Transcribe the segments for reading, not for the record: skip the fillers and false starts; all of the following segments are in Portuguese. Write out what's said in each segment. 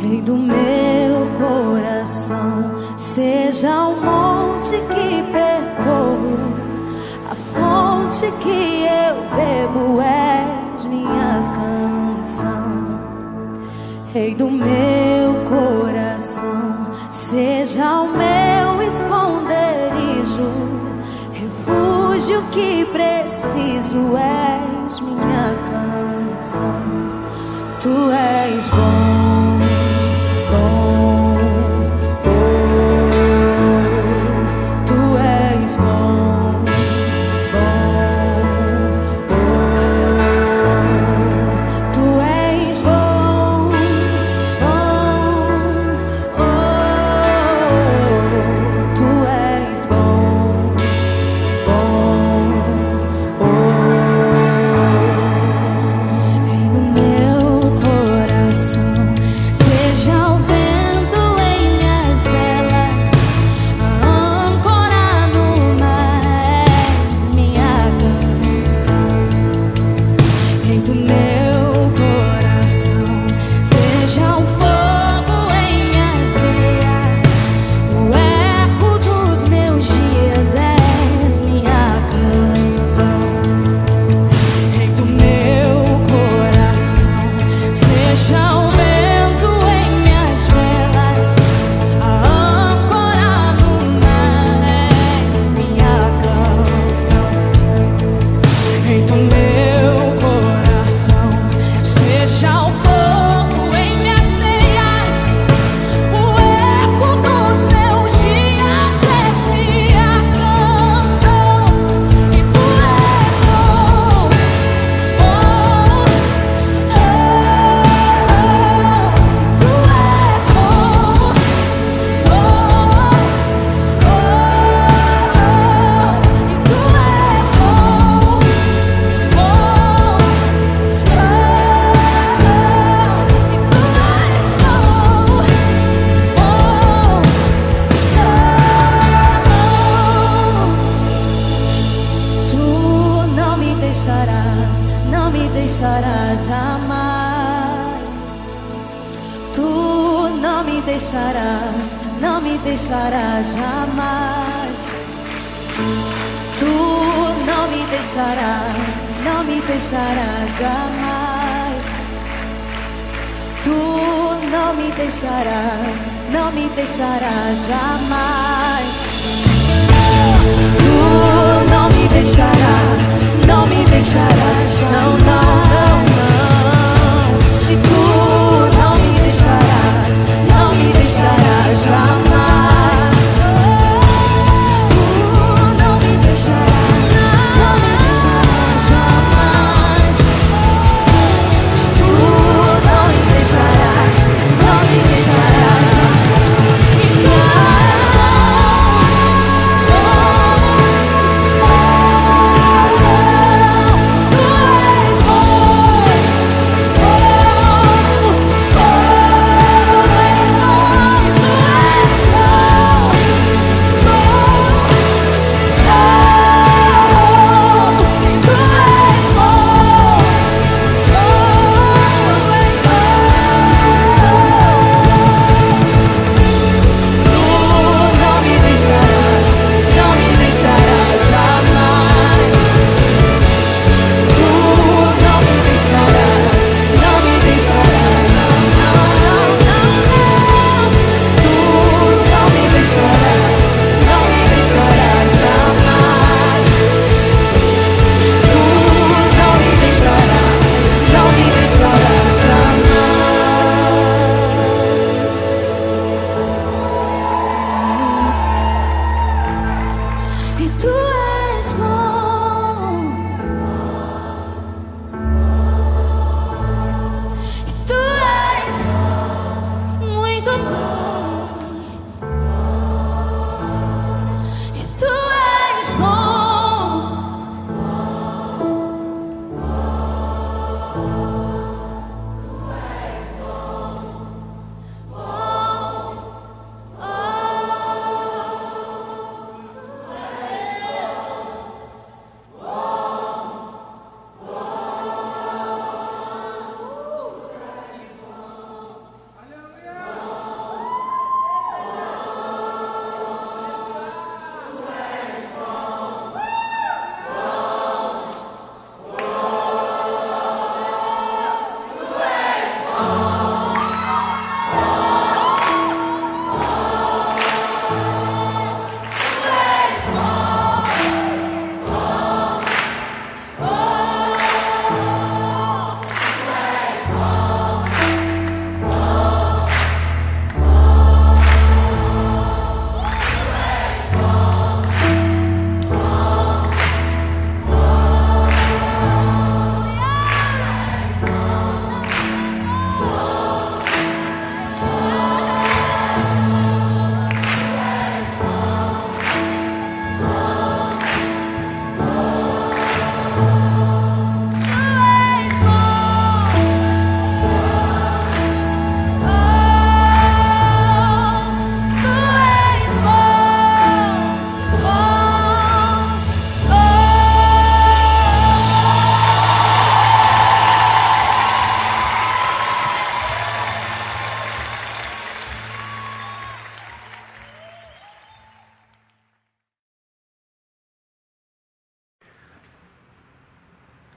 Rei do meu coração, seja o monte que percorro, a fonte que eu bebo, és minha canção. Rei do meu coração, seja o meu esconderijo, refúgio que preciso, és minha canção. Tu és bom, bom, oh, tu és bom, bom, oh, tu és bom, bom, oh, tu és bom, bom, oh. Rei do meu coração, seja o vento em minhas velas, a âncora no mar, és minha canção. Rei do meu coração, seja o fogo em minhas veias, o eco dos meus dias, és minha canção. Rei do meu coração, seja o vento em minhas velas, a âncora no mar, és minha canção. Rei do meu coração, seja o fogo em minhas veias, o eco dos meus dias, és minha canção. E tu és bom, oh, oh, tu és bom, oh, oh, e tu és bom, oh, e tu és bom, tu não me deixarás, não me deixarás jamais. Tu não me deixarás, não me deixarás jamais. Tu não me deixarás, não me deixarás jamais. Tu não me deixarás, não me deixarás jamais. Tu não me deixarás, não me deixarás, não, não, não, não. E tu não me deixarás, não me deixarás jamais. Tu não me deixarás, não me deixarás jamais. Tu não me deixarás, não me deixarás jamais. E tu és bom, oh, oh, tu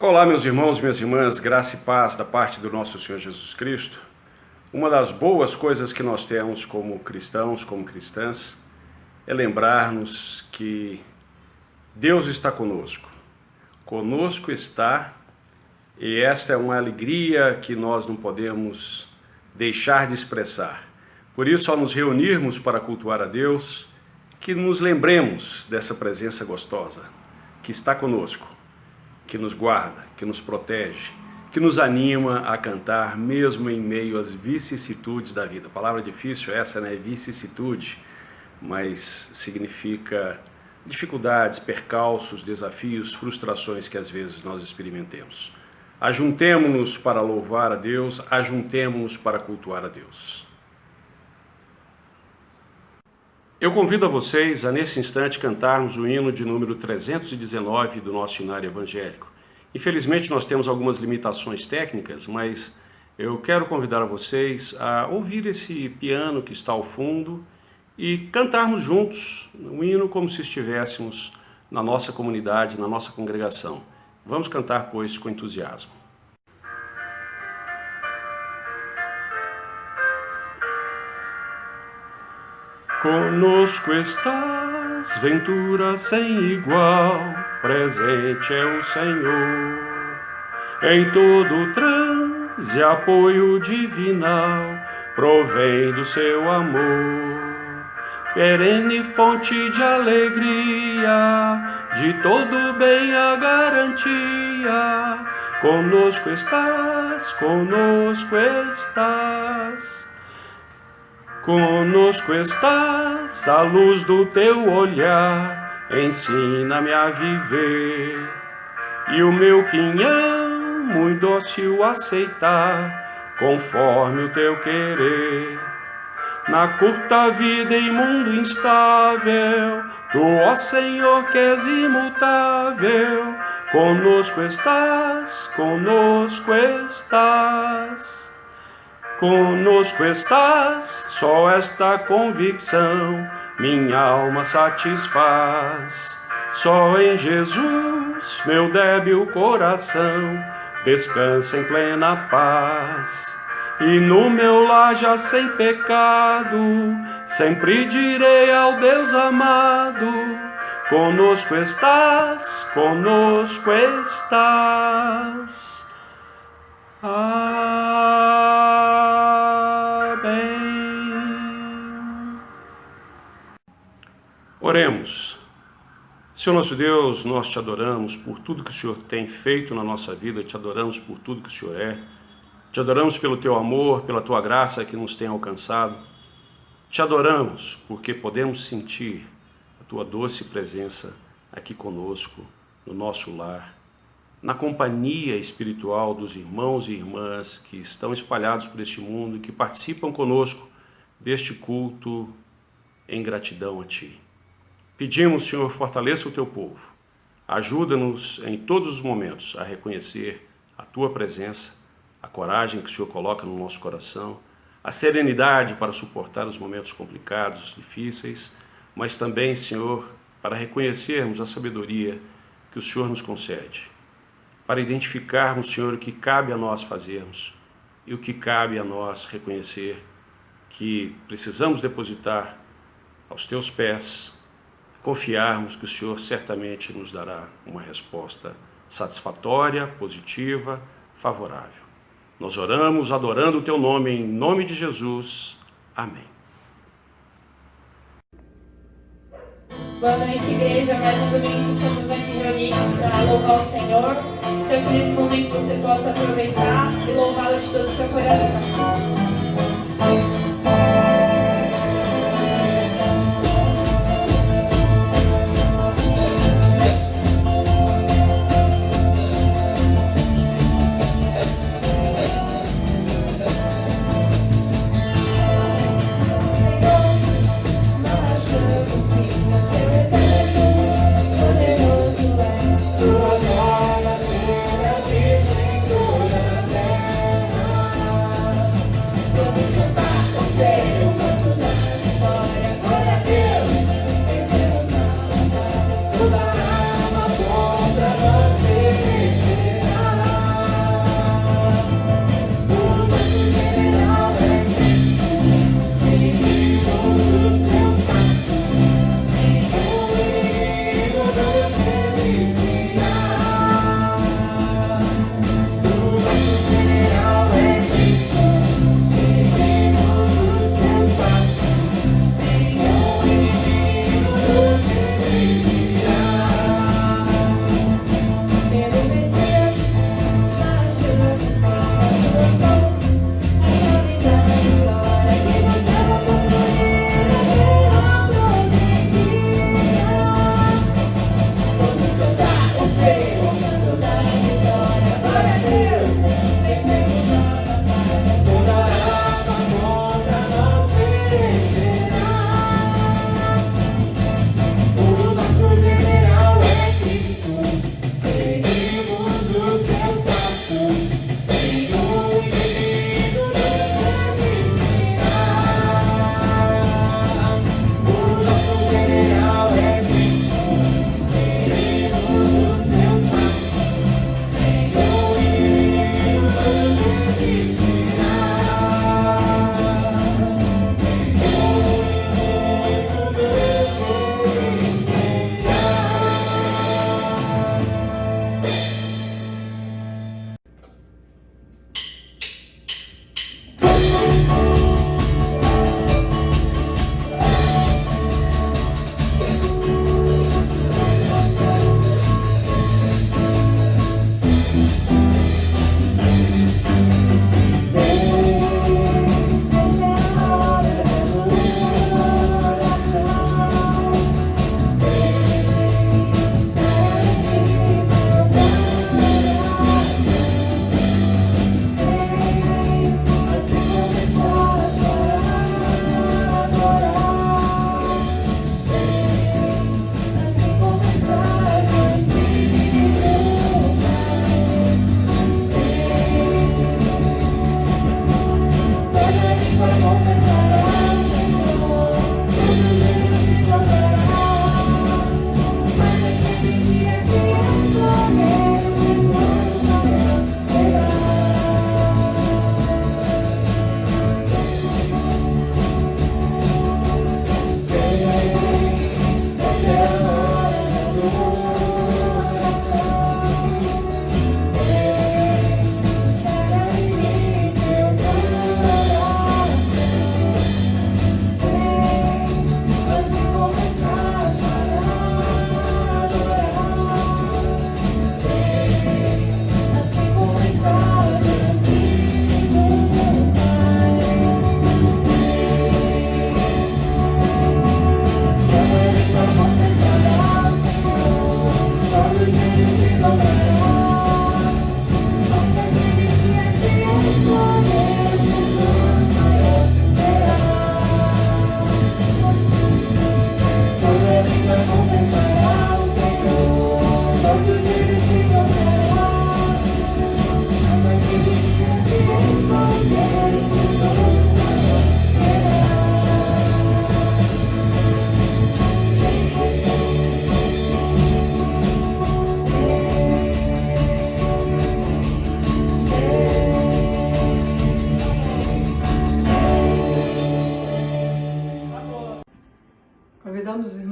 Olá, meus irmãos, minhas irmãs, graça e paz da parte do nosso Senhor Jesus Cristo. Uma das boas coisas que nós temos como cristãos, como cristãs, é lembrar-nos que Deus está conosco. Conosco está, e esta é uma alegria que nós não podemos deixar de expressar. Por isso, ao nos reunirmos para cultuar a Deus, que nos lembremos dessa presença gostosa, que está conosco, que nos guarda, que nos protege, que nos anima a cantar mesmo em meio às vicissitudes da vida. A palavra difícil essa, né? Vicissitude, mas significa dificuldades, percalços, desafios, frustrações que às vezes nós experimentemos. Ajuntemo-nos para louvar a Deus, ajuntemo-nos para cultuar a Deus. Eu convido a vocês a, nesse instante, cantarmos o hino de número 319 do nosso hinário evangélico. Infelizmente, nós temos algumas limitações técnicas, mas eu quero convidar a vocês a ouvir esse piano que está ao fundo e cantarmos juntos o hino como se estivéssemos na nossa comunidade, na nossa congregação. Vamos cantar, pois, com entusiasmo. Conosco estás, ventura sem igual, presente é o Senhor. Em todo transe, apoio divinal, provém do seu amor. Perene fonte de alegria, de todo bem a garantia. Conosco estás, conosco estás. Conosco estás, a luz do teu olhar, ensina-me a viver, e o meu quinhão muito dócil aceitar, conforme o teu querer. Na curta vida em mundo instável, tu, ó Senhor, que és imutável, conosco estás, conosco estás. Conosco estás, só esta convicção minha alma satisfaz. Só em Jesus, meu débil coração, descansa em plena paz. E no meu lar já sem pecado, sempre direi ao Deus amado, conosco estás, conosco estás. Oremos. Senhor nosso Deus, nós te adoramos por tudo que o Senhor tem feito na nossa vida, te adoramos por tudo que o Senhor é, te adoramos pelo teu amor, pela tua graça que nos tem alcançado, te adoramos porque podemos sentir a tua doce presença aqui conosco, no nosso lar, na companhia espiritual dos irmãos e irmãs que estão espalhados por este mundo e que participam conosco deste culto em gratidão a Ti. Pedimos, Senhor, fortaleça o Teu povo. Ajuda-nos em todos os momentos a reconhecer a Tua presença, a coragem que o Senhor coloca no nosso coração, a serenidade para suportar os momentos complicados, difíceis, mas também, Senhor, para reconhecermos a sabedoria que o Senhor nos concede, para identificarmos, Senhor, o que cabe a nós fazermos e o que cabe a nós reconhecer que precisamos depositar aos Teus pés, confiarmos que o Senhor certamente nos dará uma resposta satisfatória, positiva, favorável. Nós oramos adorando o Teu nome, em nome de Jesus. Amém. Boa noite, igreja. Mais um domingo estamos aqui reunidos para louvar o Senhor. Então, que nesse momento você possa aproveitar e louvá-lo de todo o seu coração.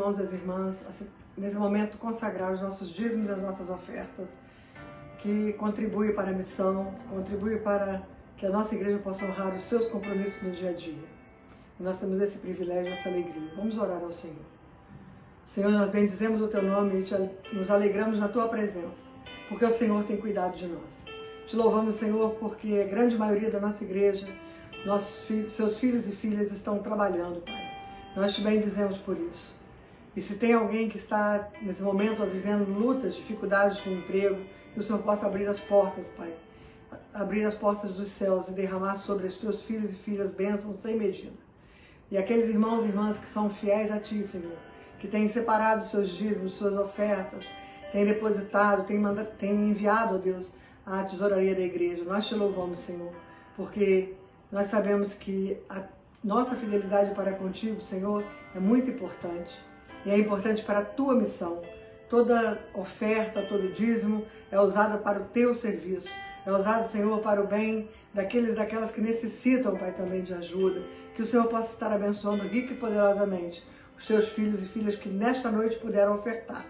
irmãos e as irmãs, nesse momento, consagrar os nossos dízimos e as nossas ofertas, que contribuem para a missão, que contribuem para que a nossa igreja possa honrar os seus compromissos no dia a dia. E nós temos esse privilégio, essa alegria. Vamos orar ao Senhor. Senhor, nós bendizemos o Teu nome e nos alegramos na Tua presença, porque o Senhor tem cuidado de nós. Te louvamos, Senhor, porque a grande maioria da nossa igreja, nossos filhos, seus filhos e filhas estão trabalhando, Pai. Nós te bendizemos por isso. E se tem alguém que está, nesse momento, vivendo lutas, dificuldades de emprego, que o Senhor possa abrir as portas, Pai. Abrir as portas dos céus e derramar sobre os teus filhos e filhas bênçãos sem medida. E aqueles irmãos e irmãs que são fiéis a Ti, Senhor, que têm separado seus dízimos, suas ofertas, têm depositado, têm enviado, ó Deus, à tesouraria da igreja. Nós te louvamos, Senhor, porque nós sabemos que a nossa fidelidade para contigo, Senhor, é muito importante. E é importante para a Tua missão. Toda oferta, todo dízimo é usado para o Teu serviço. É usado, Senhor, para o bem daqueles e daquelas que necessitam, Pai, também de ajuda. Que o Senhor possa estar abençoando rico e poderosamente os Teus filhos e filhas que nesta noite puderam ofertar.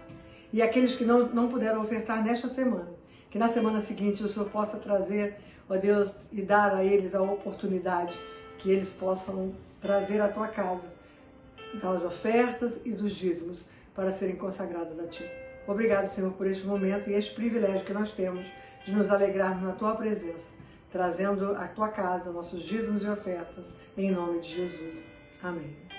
E aqueles que não puderam ofertar nesta semana. Que na semana seguinte o Senhor possa trazer, ó Deus, e dar a eles a oportunidade que eles possam trazer à Tua casa das ofertas e dos dízimos para serem consagrados a Ti. Obrigado, Senhor, por este momento e este privilégio que nós temos de nos alegrarmos na Tua presença, trazendo à Tua casa nossos dízimos e ofertas, em nome de Jesus. Amém.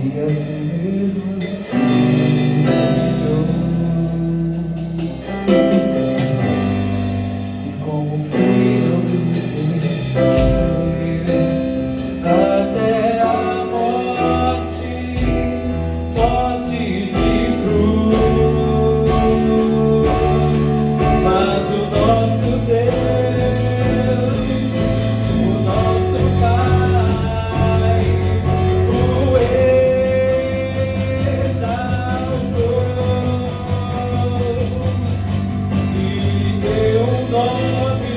e assim mesmo se deu. E como filho até a morte, morte de cruz, mas o nosso Deus, o nosso Pai, o exaltou e deu um nome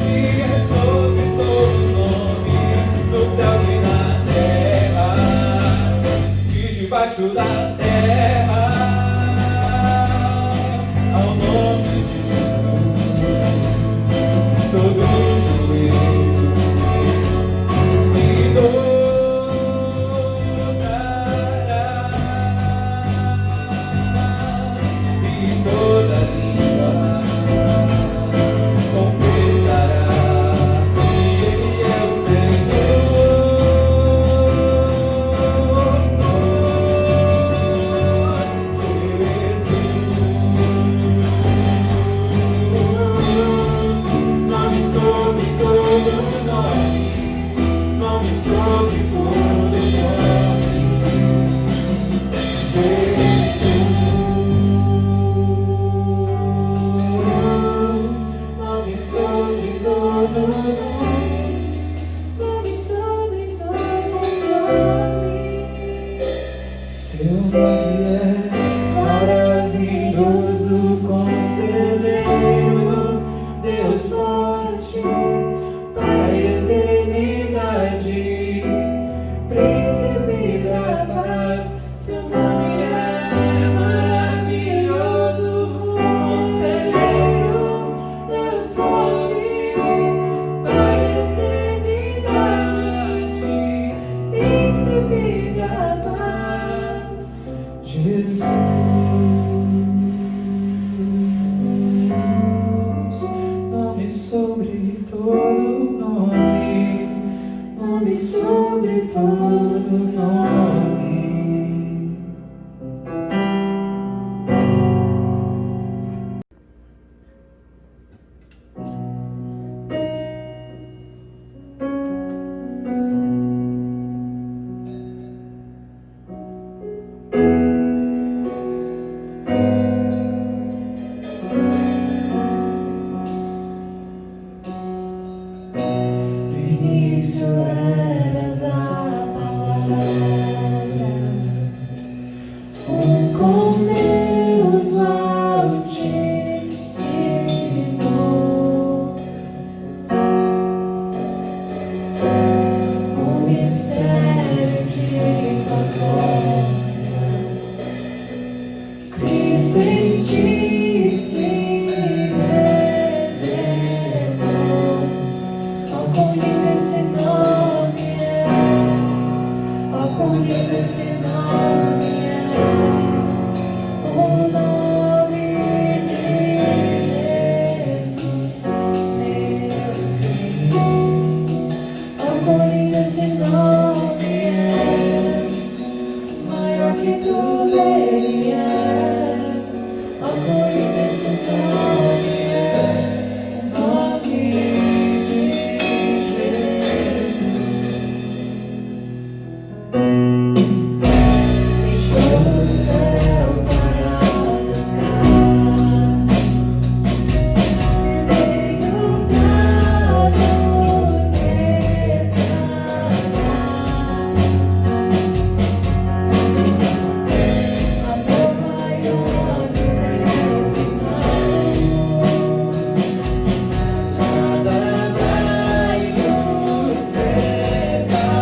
que é sobre todo nome, no céu e na terra e debaixo da terra, ao nome de Jesus, todo joelho se dobrará e toda língua confessará que Ele é o Senhor. Jesus, nome sobre todo nome, nome sobre todo nome. Jesus, nome sobre todo nome, nome sobre todo nome. Seu nome é maravilhoso, conselheiro, Deus forte, Pai eternidade, príncipe da paz. Seu nome é maravilhoso, conselheiro, Deus forte, Pai eternidade, príncipe da paz. Jesus, nome sobre todo nome, nome sobre todo nome. No início eras a palavra, com Deus o Altíssimo, o mistério de tua glória, Cristo em ti se revelou. Ao conhecer esse nome ao conhecer esse nome o nome de Jesus, meu Filho. Ao conhecer esse nome maior que tudo Ele é. Ao conhecer esse nome o nome de Jesus. Deixou o céu para buscar, veio pra nos resgatar. Amor maior que Deus nada vai nos separar.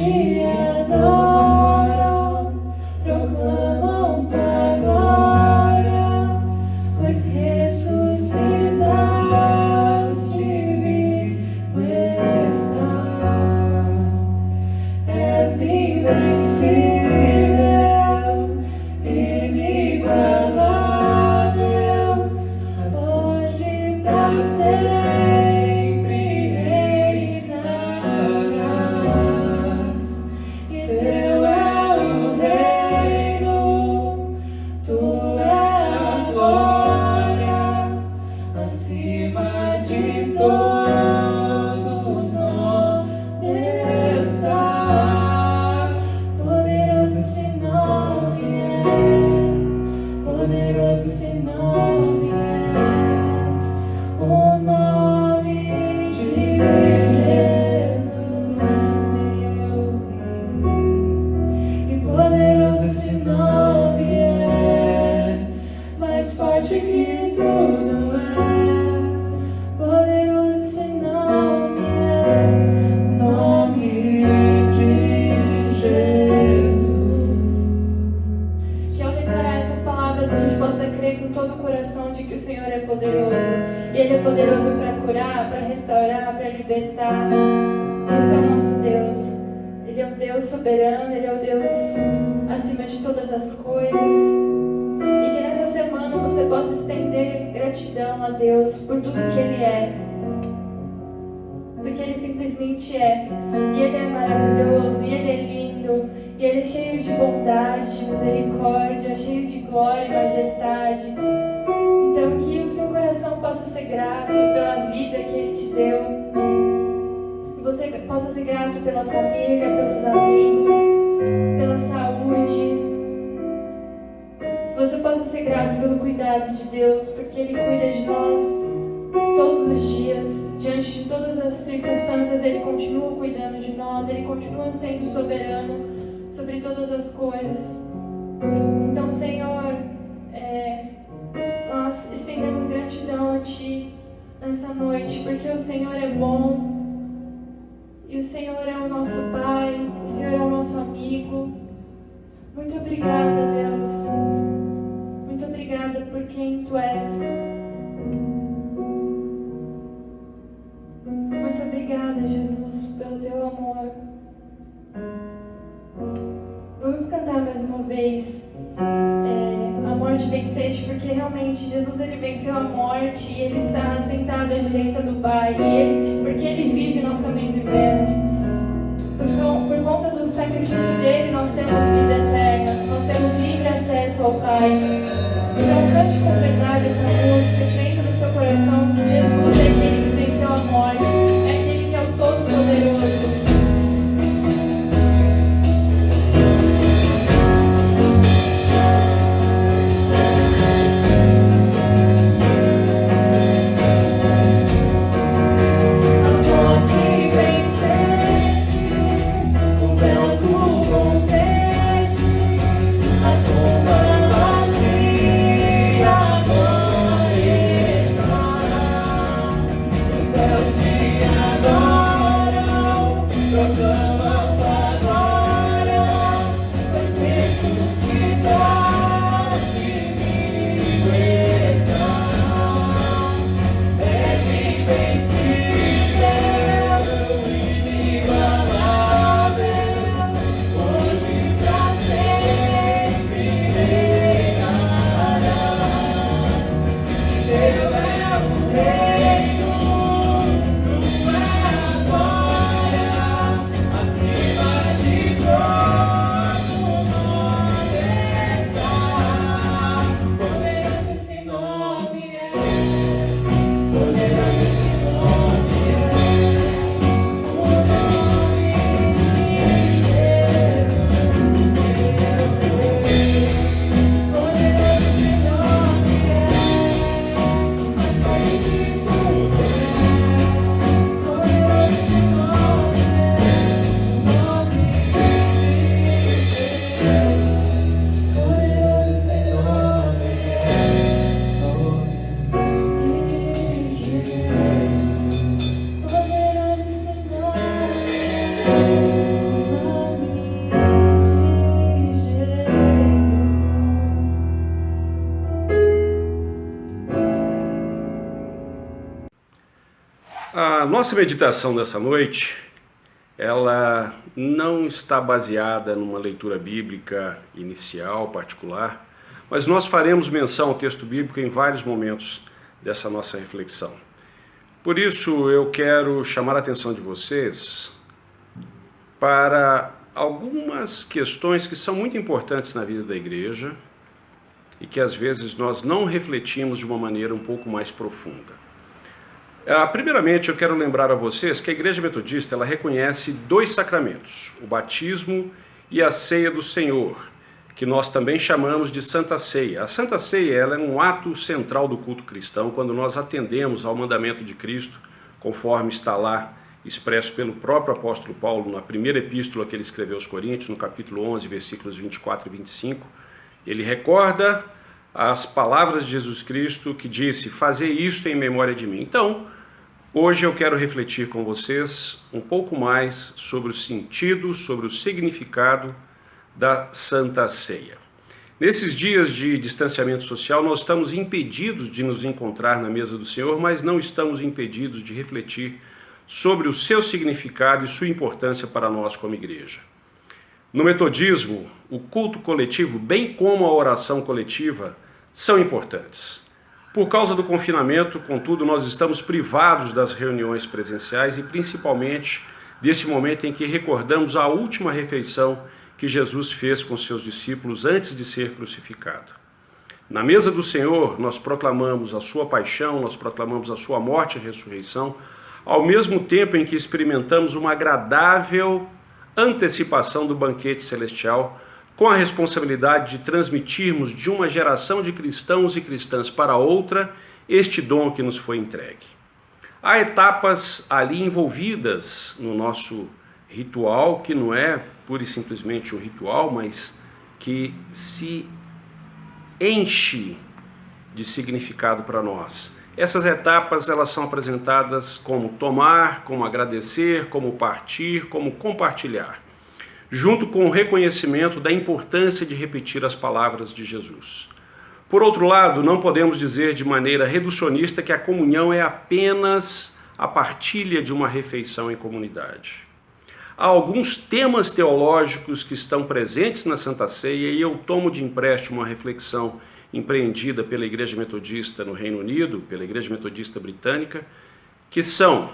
te adoram, proclamam tua glória, pois ressuscitaste vivo está. És invencível, inigualável, hoje pra sempre reinarás. E teu é o reino, tua é a glória, acima de todo nome está. Poderoso esse nome és, poderoso esse nome és, o nome de Jesus, meu Rei. E poderoso esse nome é, mais forte que tudo é. Poderoso esse nome é, nome de Jesus. Que ao declarar essas palavras a gente possa crer com todo o coração de que o Senhor é poderoso. E Ele é poderoso para curar, para restaurar, para libertar. Esse é o nosso Deus. Ele é o Deus soberano, Ele é o Deus acima de todas as coisas. E que nessa semana você possa estender gratidão a Deus por tudo que Ele é. Porque Ele simplesmente é. E Ele é maravilhoso, e Ele é lindo, e Ele é cheio de bondade, de misericórdia, cheio de glória e majestade. Então que o seu coração possa ser grato pela vida que Ele te deu. Que você possa ser grato pela família, pelos amigos, pela saúde. Que você possa ser grato pelo cuidado de Deus, porque Ele cuida de nós todos os dias. Diante de todas as circunstâncias, Ele continua cuidando de nós, Ele continua sendo soberano sobre todas as coisas. Então, Senhor, nós estendemos gratidão a Ti nessa noite, porque o Senhor é bom, e o Senhor é o nosso Pai, o Senhor é o nosso amigo. Muito obrigada, Deus. Muito obrigada por quem Tu és. Muito obrigada, Jesus, pelo Teu amor. Vamos cantar mais uma vez A Morte Venceste, porque realmente Jesus Ele venceu a morte e Ele está sentado à direita do Pai. E porque Ele vive, nós também vivemos. Por conta do sacrifício dele, nós temos vida eterna, nós temos livre acesso ao Pai. Então cante com verdade essa música, crendo no seu coração que Jesus é aquele que venceu a morte, é aquele que é o Todo-Poderoso. A tua vazia nossa meditação dessa noite, ela não está baseada numa leitura bíblica inicial, particular, mas nós faremos menção ao texto bíblico em vários momentos dessa nossa reflexão. Por isso, eu quero chamar a atenção de vocês para algumas questões que são muito importantes na vida da igreja e que às vezes nós não refletimos de uma maneira um pouco mais profunda. Primeiramente, eu quero lembrar a vocês que a Igreja Metodista ela reconhece dois sacramentos, o batismo e a ceia do Senhor, que nós também chamamos de Santa Ceia. A Santa Ceia ela é um ato central do culto cristão, quando nós atendemos ao mandamento de Cristo, conforme está lá expresso pelo próprio apóstolo Paulo na primeira epístola que ele escreveu aos Coríntios, no capítulo 11, versículos 24 e 25. Ele recorda as palavras de Jesus Cristo que disse, fazei isto em memória de mim. Então, hoje eu quero refletir com vocês um pouco mais sobre o sentido, sobre o significado da Santa Ceia. Nesses dias de distanciamento social, nós estamos impedidos de nos encontrar na mesa do Senhor, mas não estamos impedidos de refletir sobre o seu significado e sua importância para nós como igreja. No metodismo, o culto coletivo, bem como a oração coletiva, são importantes. Por causa do confinamento, contudo, nós estamos privados das reuniões presenciais e principalmente desse momento em que recordamos a última refeição que Jesus fez com seus discípulos antes de ser crucificado. Na mesa do Senhor, nós proclamamos a sua paixão, nós proclamamos a sua morte e ressurreição, ao mesmo tempo em que experimentamos uma agradável antecipação do banquete celestial, com a responsabilidade de transmitirmos de uma geração de cristãos e cristãs para outra este dom que nos foi entregue. Há etapas ali envolvidas no nosso ritual, que não é pura e simplesmente um ritual, mas que se enche de significado para nós. Essas etapas elas são apresentadas como tomar, como agradecer, como partir, como compartilhar, junto com o reconhecimento da importância de repetir as palavras de Jesus. Por outro lado, não podemos dizer de maneira reducionista que a comunhão é apenas a partilha de uma refeição em comunidade. Há alguns temas teológicos que estão presentes na Santa Ceia e eu tomo de empréstimo uma reflexão empreendida pela Igreja Metodista no Reino Unido, pela Igreja Metodista Britânica, que são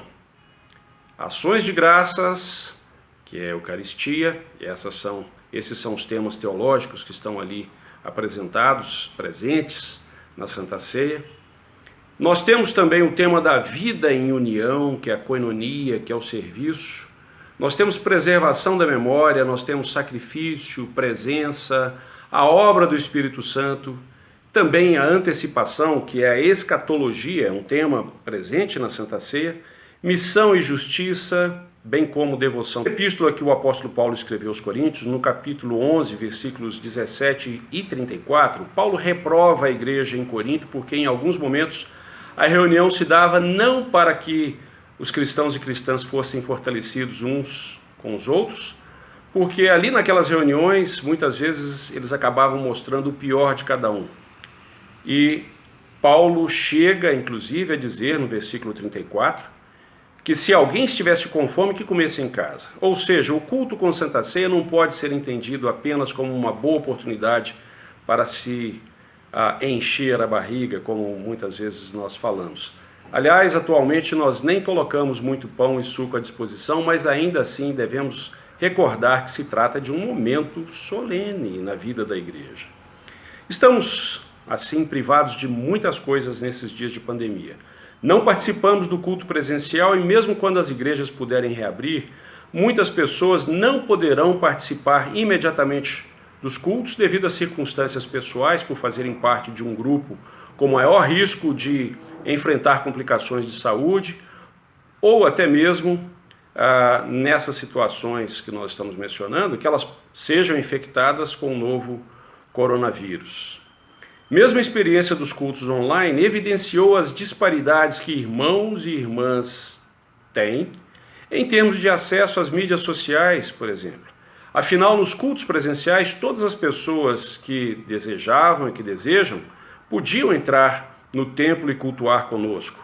ações de graças, que é a Eucaristia, esses são os temas teológicos que estão ali apresentados, presentes na Santa Ceia. Nós temos também o tema da vida em união, que é a koinonia, que é o serviço. Nós temos preservação da memória, nós temos sacrifício, presença, a obra do Espírito Santo, também a antecipação, que é a escatologia, é um tema presente na Santa Ceia, missão e justiça, bem como devoção. A epístola que o apóstolo Paulo escreveu aos Coríntios, no capítulo 11, versículos 17 e 34, Paulo reprova a igreja em Corinto porque em alguns momentos a reunião se dava não para que os cristãos e cristãs fossem fortalecidos uns com os outros, porque ali naquelas reuniões, muitas vezes, eles acabavam mostrando o pior de cada um. E Paulo chega, inclusive, a dizer no versículo 34, que se alguém estivesse com fome, que comesse em casa. Ou seja, o culto com Santa Ceia não pode ser entendido apenas como uma boa oportunidade para se encher a barriga, como muitas vezes nós falamos. Aliás, atualmente nós nem colocamos muito pão e suco à disposição, mas ainda assim devemos recordar que se trata de um momento solene na vida da igreja. Estamos, assim, privados de muitas coisas nesses dias de pandemia. Não participamos do culto presencial e mesmo quando as igrejas puderem reabrir, muitas pessoas não poderão participar imediatamente dos cultos devido a circunstâncias pessoais, por fazerem parte de um grupo com maior risco de enfrentar complicações de saúde, ou até mesmo nessas situações que nós estamos mencionando, que elas sejam infectadas com o novo coronavírus. Mesmo a experiência dos cultos online evidenciou as disparidades que irmãos e irmãs têm em termos de acesso às mídias sociais, por exemplo. Afinal, nos cultos presenciais, todas as pessoas que desejavam e que desejam podiam entrar no templo e cultuar conosco.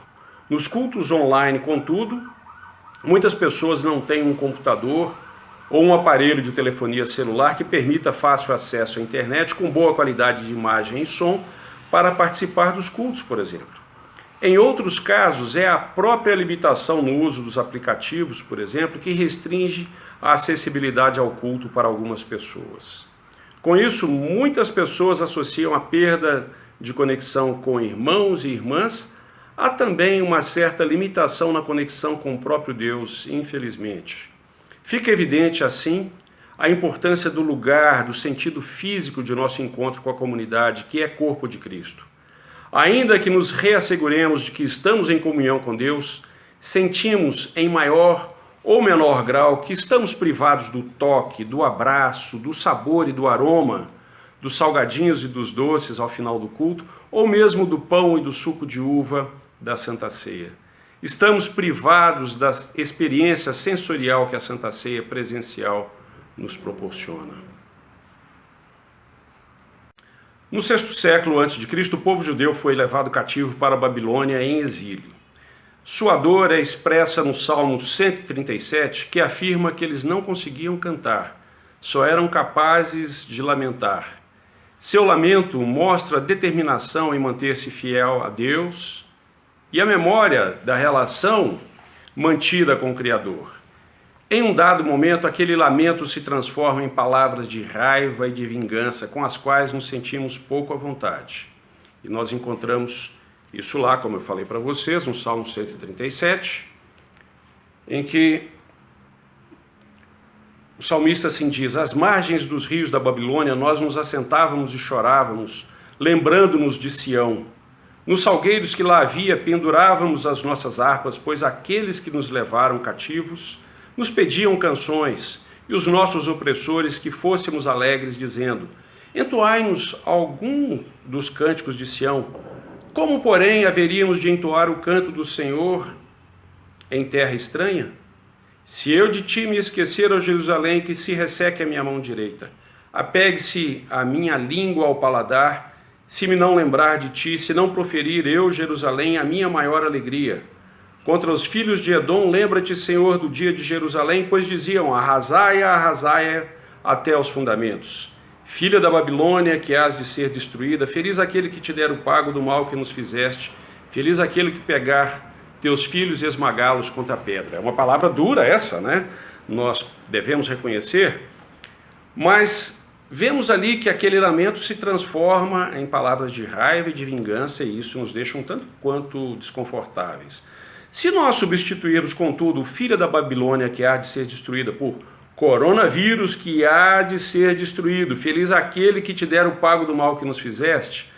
Nos cultos online, contudo, Muitas pessoas não têm um computador ou um aparelho de telefonia celular que permita fácil acesso à internet com boa qualidade de imagem e som para participar dos cultos, por exemplo. Em outros casos, é a própria limitação no uso dos aplicativos, por exemplo, que restringe a acessibilidade ao culto para algumas pessoas. Com isso, muitas pessoas associam a perda de conexão com irmãos e irmãs a também uma certa limitação na conexão com o próprio Deus, infelizmente. Fica evidente, assim, a importância do lugar, do sentido físico de nosso encontro com a comunidade, que é corpo de Cristo. Ainda que nos reasseguremos de que estamos em comunhão com Deus, sentimos em maior ou menor grau que estamos privados do toque, do abraço, do sabor e do aroma, dos salgadinhos e dos doces ao final do culto, ou mesmo do pão e do suco de uva da Santa Ceia. Estamos privados da experiência sensorial que a Santa Ceia presencial nos proporciona. No VI século a.C., o povo judeu foi levado cativo para a Babilônia em exílio. Sua dor é expressa no Salmo 137, que afirma que eles não conseguiam cantar, só eram capazes de lamentar. Seu lamento mostra determinação em manter-se fiel a Deus e a memória da relação mantida com o Criador. Em um dado momento, aquele lamento se transforma em palavras de raiva e de vingança, com as quais nos sentimos pouco à vontade. E nós encontramos isso lá, como eu falei para vocês, no Salmo 137, em que o salmista assim diz: às margens dos rios da Babilônia nós nos assentávamos e chorávamos, lembrando-nos de Sião. Nos salgueiros que lá havia pendurávamos as nossas harpas, pois aqueles que nos levaram cativos nos pediam canções, e os nossos opressores que fôssemos alegres, dizendo: entoai-nos algum dos cânticos de Sião. Como, porém, haveríamos de entoar o canto do Senhor em terra estranha? Se eu de ti me esquecer, ó Jerusalém, que se resseque a minha mão direita. Apegue-se a minha língua ao paladar, se me não lembrar de ti, se não proferir eu, Jerusalém, a minha maior alegria. Contra os filhos de Edom, lembra-te, Senhor, do dia de Jerusalém, pois diziam: arrasai-a até os fundamentos. Filha da Babilônia, que hás de ser destruída, feliz aquele que te der o pago do mal que nos fizeste, feliz aquele que pegar teus filhos e esmagá-los contra a pedra. É uma palavra dura essa, né? Nós devemos reconhecer, mas vemos ali que aquele lamento se transforma em palavras de raiva e de vingança, e isso nos deixa um tanto quanto desconfortáveis. Se nós substituirmos, contudo, filha da Babilônia que há de ser destruída por coronavírus que há de ser destruído, feliz aquele que te der o pago do mal que nos fizeste,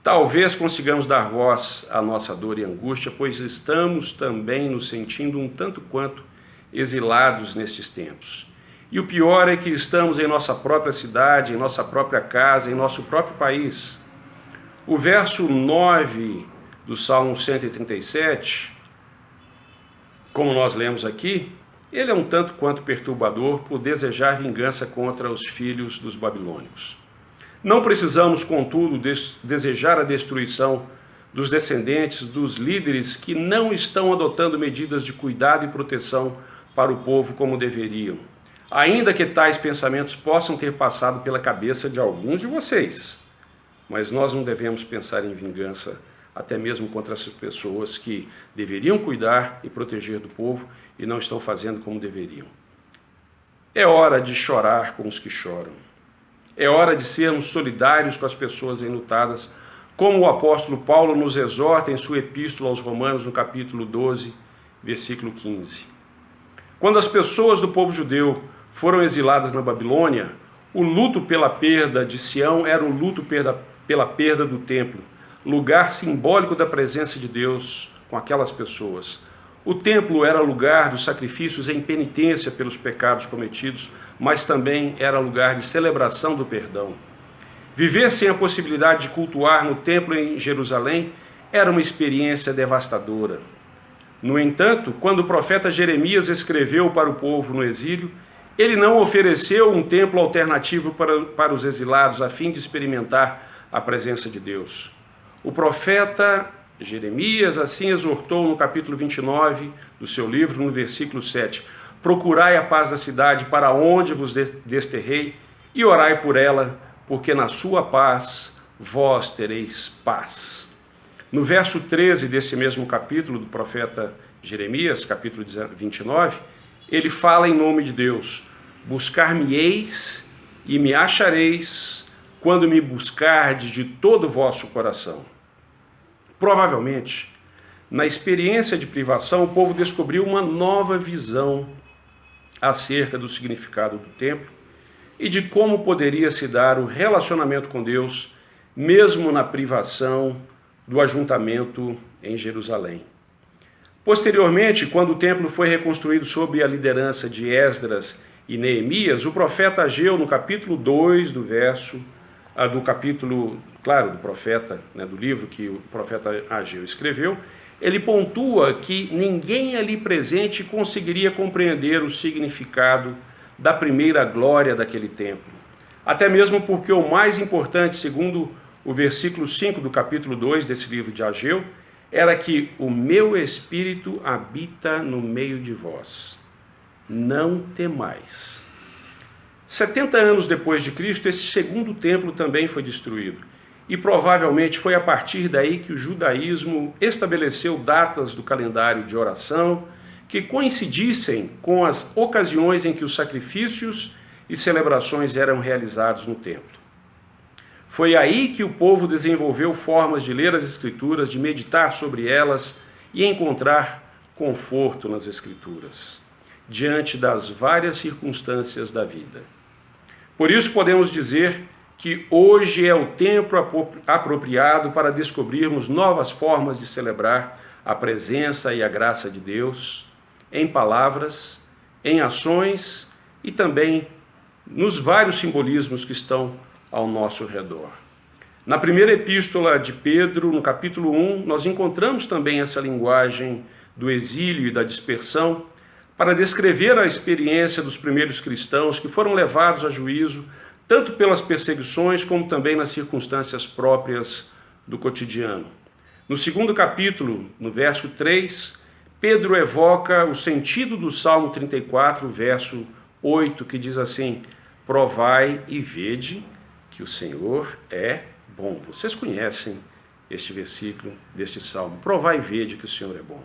talvez consigamos dar voz à nossa dor e angústia, pois estamos também nos sentindo um tanto quanto exilados nestes tempos. E o pior é que estamos em nossa própria cidade, em nossa própria casa, em nosso próprio país. O verso 9 do Salmo 137, como nós lemos aqui, ele é um tanto quanto perturbador por desejar vingança contra os filhos dos babilônicos. Não precisamos, contudo, desejar a destruição dos descendentes dos líderes que não estão adotando medidas de cuidado e proteção para o povo como deveriam, ainda que tais pensamentos possam ter passado pela cabeça de alguns de vocês. Mas nós não devemos pensar em vingança até mesmo contra essas pessoas que deveriam cuidar e proteger do povo e não estão fazendo como deveriam. É hora de chorar com os que choram. É hora de sermos solidários com as pessoas enlutadas, como o apóstolo Paulo nos exorta em sua epístola aos Romanos, no capítulo 12, versículo 15. Quando as pessoas do povo judeu foram exiladas na Babilônia, o luto pela perda de Sião era o luto pela perda do templo, lugar simbólico da presença de Deus com aquelas pessoas. O templo era lugar dos sacrifícios em penitência pelos pecados cometidos, mas também era lugar de celebração do perdão. Viver sem a possibilidade de cultuar no templo em Jerusalém era uma experiência devastadora. No entanto, quando o profeta Jeremias escreveu para o povo no exílio, ele não ofereceu um templo alternativo para os exilados a fim de experimentar a presença de Deus. O profeta Jeremias assim exortou no capítulo 29 do seu livro, no versículo 7. Procurai a paz da cidade para onde vos desterrei e orai por ela, porque na sua paz vós tereis paz. No verso 13 desse mesmo capítulo do profeta Jeremias, capítulo 29, ele fala em nome de Deus: buscar-me-eis e me achareis quando me buscardes de todo o vosso coração. Provavelmente, na experiência de privação, o povo descobriu uma nova visão acerca do significado do templo e de como poderia se dar o relacionamento com Deus, mesmo na privação do ajuntamento em Jerusalém. Posteriormente, quando o templo foi reconstruído sob a liderança de Esdras e Neemias, o profeta Ageu, no capítulo 2 do profeta, do livro que o profeta Ageu escreveu, ele pontua que ninguém ali presente conseguiria compreender o significado da primeira glória daquele templo. Até mesmo porque o mais importante, segundo o versículo 5 do capítulo 2 desse livro de Ageu, era que o meu espírito habita no meio de vós. Não temais. 70 anos depois de Cristo, esse segundo templo também foi destruído. E provavelmente foi a partir daí que o judaísmo estabeleceu datas do calendário de oração que coincidissem com as ocasiões em que os sacrifícios e celebrações eram realizados no templo. Foi aí que o povo desenvolveu formas de ler as Escrituras, de meditar sobre elas e encontrar conforto nas Escrituras, diante das várias circunstâncias da vida. Por isso podemos dizer que hoje é o tempo apropriado para descobrirmos novas formas de celebrar a presença e a graça de Deus em palavras, em ações e também nos vários simbolismos que estão ao nosso redor. Na primeira epístola de Pedro, no capítulo 1, nós encontramos também essa linguagem do exílio e da dispersão para descrever a experiência dos primeiros cristãos que foram levados a juízo tanto pelas perseguições como também nas circunstâncias próprias do cotidiano. No segundo capítulo, no verso 3, Pedro evoca o sentido do Salmo 34, verso 8, que diz assim: provai e vede que o Senhor é bom. Vocês conhecem este versículo deste salmo. Provai e vede que o Senhor é bom.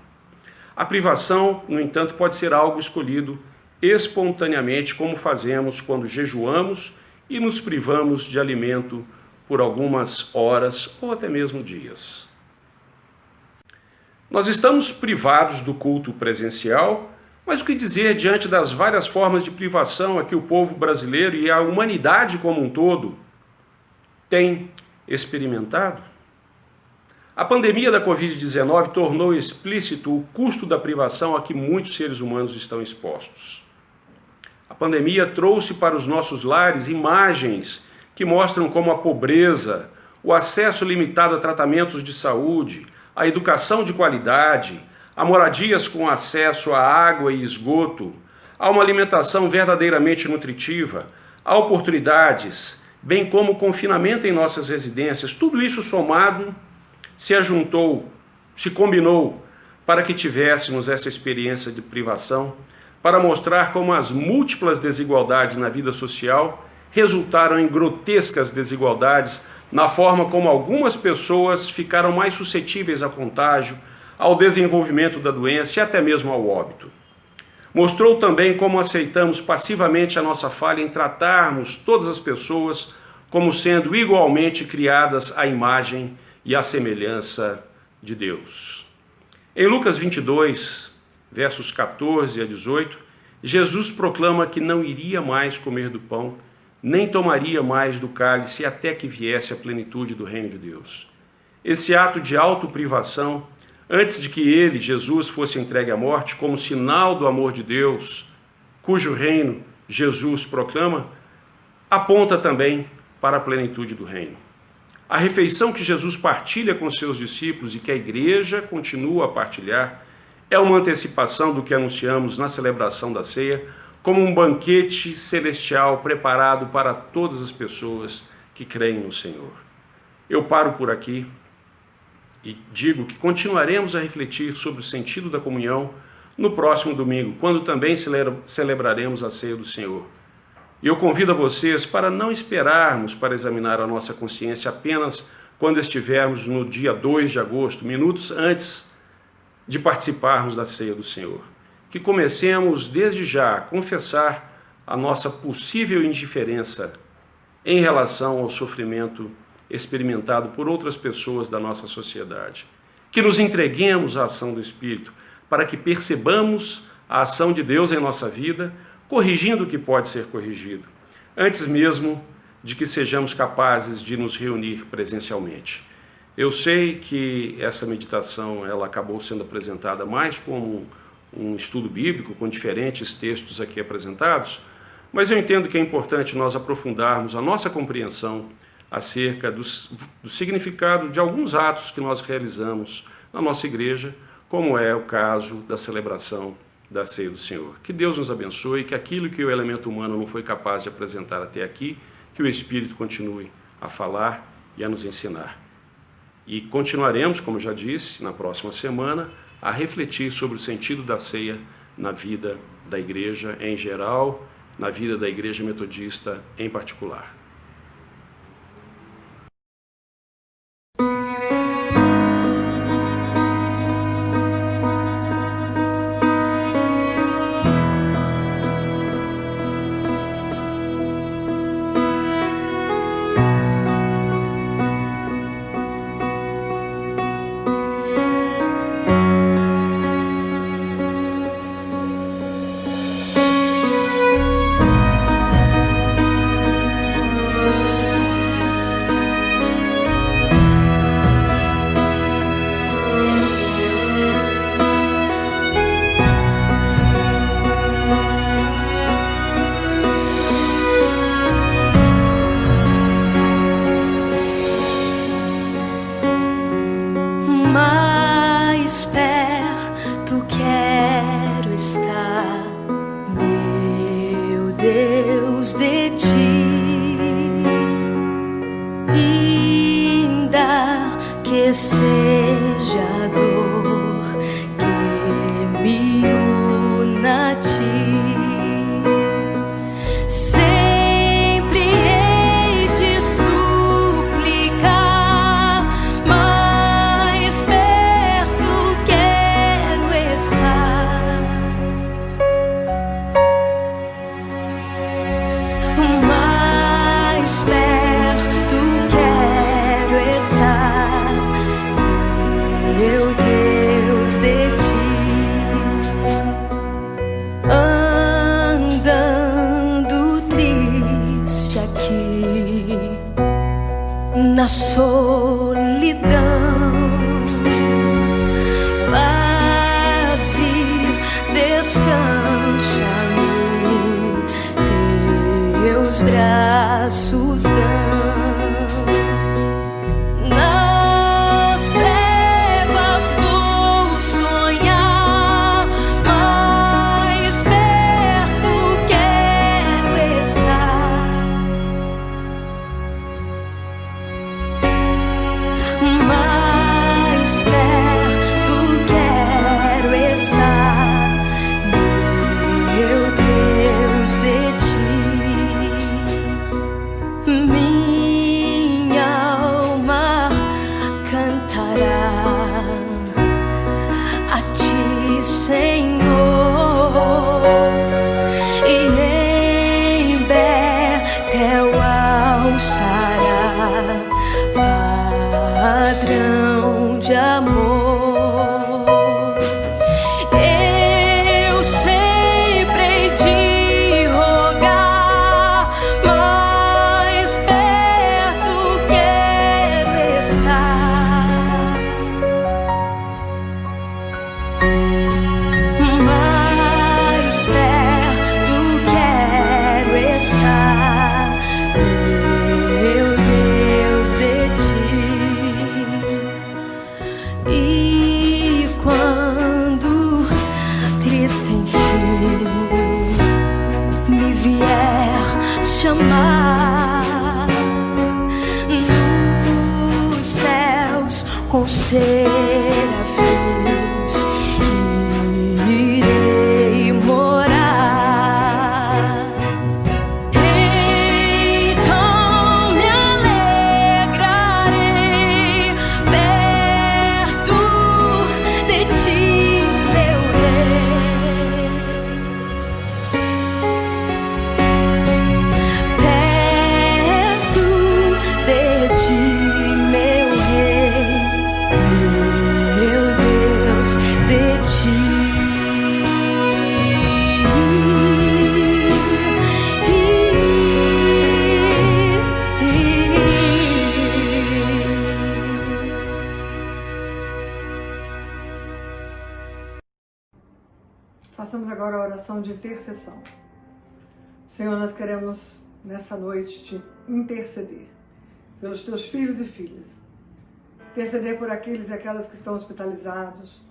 A privação, no entanto, pode ser algo escolhido espontaneamente, como fazemos quando jejuamos e nos privamos de alimento por algumas horas ou até mesmo dias. Nós estamos privados do culto presencial, mas o que dizer diante das várias formas de privação a que o povo brasileiro e a humanidade como um todo tem experimentado? A pandemia da Covid-19 tornou explícito o custo da privação a que muitos seres humanos estão expostos. A pandemia trouxe para os nossos lares imagens que mostram como a pobreza, o acesso limitado a tratamentos de saúde, a educação de qualidade, a moradias com acesso a água e esgoto, a uma alimentação verdadeiramente nutritiva, a oportunidades, bem como o confinamento em nossas residências, tudo isso somado se ajuntou, se combinou para que tivéssemos essa experiência de privação, para mostrar como as múltiplas desigualdades na vida social resultaram em grotescas desigualdades na forma como algumas pessoas ficaram mais suscetíveis a contágio, ao desenvolvimento da doença e até mesmo ao óbito. Mostrou também como aceitamos passivamente a nossa falha em tratarmos todas as pessoas como sendo igualmente criadas à imagem e à semelhança de Deus. Em Lucas 22, versos 14 a 18, Jesus proclama que não iria mais comer do pão, nem tomaria mais do cálice até que viesse a plenitude do reino de Deus. Esse ato de autoprivação, antes de que ele, Jesus, fosse entregue à morte, como sinal do amor de Deus, cujo reino Jesus proclama, aponta também para a plenitude do reino. A refeição que Jesus partilha com seus discípulos e que a igreja continua a partilhar é uma antecipação do que anunciamos na celebração da ceia, como um banquete celestial preparado para todas as pessoas que creem no Senhor. Eu paro por aqui e digo que continuaremos a refletir sobre o sentido da comunhão no próximo domingo, quando também celebraremos a ceia do Senhor. E eu convido a vocês para não esperarmos para examinar a nossa consciência apenas quando estivermos no dia 2 de agosto, minutos antes de participarmos da ceia do Senhor. Que comecemos desde já a confessar a nossa possível indiferença em relação ao sofrimento experimentado por outras pessoas da nossa sociedade. Que nos entreguemos à ação do Espírito, para que percebamos a ação de Deus em nossa vida, corrigindo o que pode ser corrigido, antes mesmo de que sejamos capazes de nos reunir presencialmente. Eu sei que essa meditação ela acabou sendo apresentada mais como um estudo bíblico, com diferentes textos aqui apresentados, mas eu entendo que é importante nós aprofundarmos a nossa compreensão acerca do significado de alguns atos que nós realizamos na nossa igreja, como é o caso da celebração da ceia do Senhor. Que Deus nos abençoe, que aquilo que o elemento humano não foi capaz de apresentar até aqui, que o Espírito continue a falar e a nos ensinar. E continuaremos, como já disse, na próxima semana, a refletir sobre o sentido da ceia na vida da igreja em geral, na vida da igreja metodista em particular. Mais perto quero estar, meu Deus, de ti, ainda que seja a dor que me una a ti. Sempre hei de suplicar, mais perto quero estar, mais perto quero estar, meu Deus, de ti, andando triste aqui na solidão, paz e descanso a mim, teus braços dão. Nas trevas vou sonhar, mais perto quero estar, mais perto quero estar, meu Deus, de ti. Minha alma cantará a ti, Senhor, e em Betel alçará padrão de amor. Eu sempre hei de rogar, mais perto quero estar, mais perto quero estar, meu Deus, de ti. E quando Cristo enfim me vier chamar nos céus com serafins irei morar. Então me alegrarei perto de ti, meu rei. Perto de ti, meu rei, meu Deus, de ti. Façamos agora a oração de intercessão. Senhor, nós queremos nessa noite te interceder pelos teus filhos e filhas. Interceder por aqueles e aquelas que estão hospitalizados.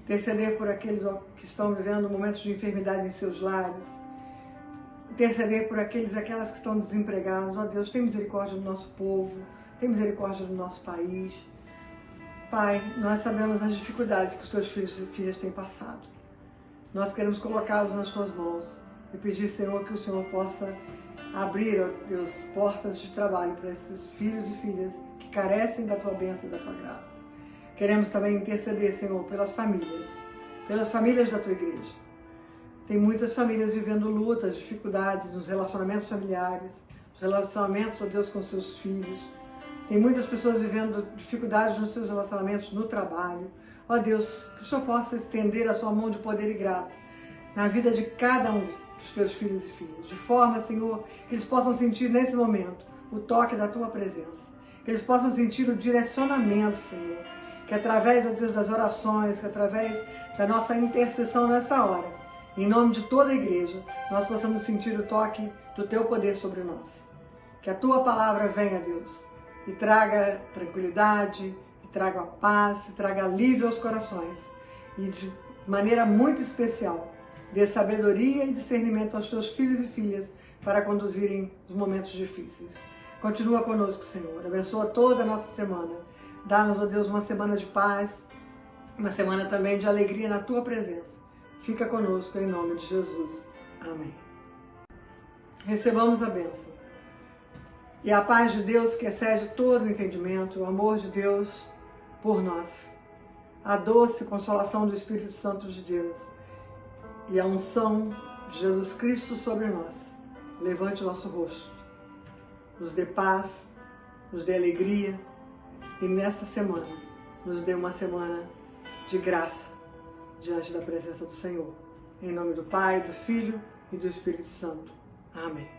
Interceder por aqueles que estão vivendo momentos de enfermidade em seus lares. Interceder por aqueles e aquelas que estão desempregados. Ó Deus, tem misericórdia do nosso povo. Tem misericórdia do nosso país. Pai, nós sabemos as dificuldades que os teus filhos e filhas têm passado. Nós queremos colocá-los nas tuas mãos e pedir, Senhor, que o Senhor possa abrir, ó Deus, portas de trabalho para esses filhos e filhas que carecem da tua bênção e da tua graça. Queremos também interceder, Senhor, pelas famílias da tua igreja. Tem muitas famílias vivendo lutas, dificuldades nos relacionamentos familiares, nos relacionamentos, ó Deus, com seus filhos. Tem muitas pessoas vivendo dificuldades nos seus relacionamentos no trabalho. Ó Deus, que o Senhor possa estender a sua mão de poder e graça na vida de cada um dos teus filhos e filhas, de forma, Senhor, que eles possam sentir nesse momento o toque da tua presença, que eles possam sentir o direcionamento, Senhor, que através, ó Deus, das orações, que através da nossa intercessão nesta hora, em nome de toda a igreja, nós possamos sentir o toque do teu poder sobre nós. Que a tua palavra venha, Deus, e traga tranquilidade, traga paz, traga alívio aos corações e de maneira muito especial dê sabedoria e discernimento aos teus filhos e filhas para conduzirem os momentos difíceis. Continua conosco, Senhor. Abençoa toda a nossa semana. Dá-nos, ó Deus, uma semana de paz, uma semana também de alegria na tua presença. Fica conosco em nome de Jesus. Amém. Recebamos a bênção. E a paz de Deus, que excede todo o entendimento, o amor de Deus por nós, a doce consolação do Espírito Santo de Deus e a unção de Jesus Cristo sobre nós, levante o nosso rosto, nos dê paz, nos dê alegria e nesta semana nos dê uma semana de graça diante da presença do Senhor. Em nome do Pai, do Filho e do Espírito Santo. Amém.